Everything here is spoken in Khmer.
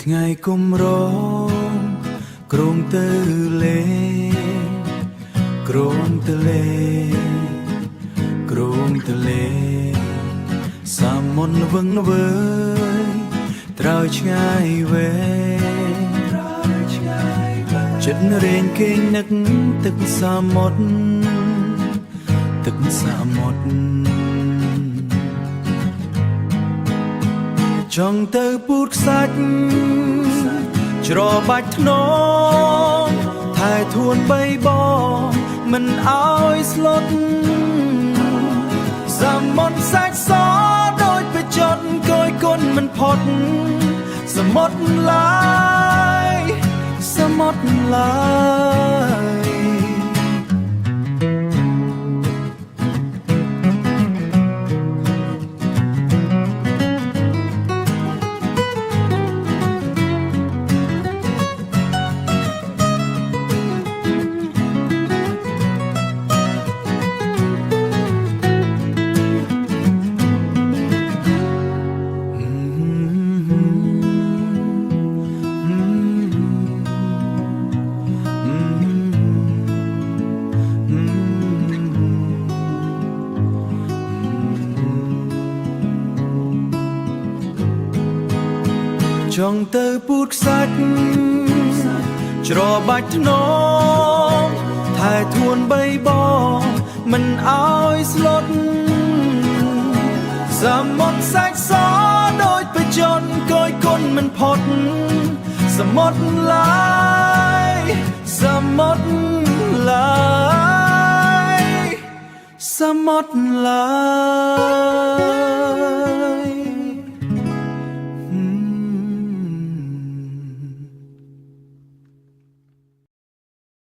ថ្ងៃគុំរងគ្រងទៅលេគ្រងទៅលេគ្រងទៅលេសាមនវឹងវើយត្រើយឆ្ងាយវែងចិត្តរែងគេងនឹកទឹកសាមុទ្រទឹកសាមុទ្រចង់ទៅពូតខ្សាច់ច្របាច់ធ្នងថែធួនបីបងមិនអោយស្លុតសាមុទ្រសាច់សដូចបច្ចុប្បន្នគយគុណមិនផុតសមុទ្រឡើយសមុទ្រឡើយចង់ទៅពូតខ្សាច់ច្របាច់ធ្នងថែធួនបីបងមិនអោយស្លុតសាមុទ្រសាច់សដូចបច្ចុប្បន្នគយគុណមិនផុតសមុទ្រឡើយសមុទ្រឡើ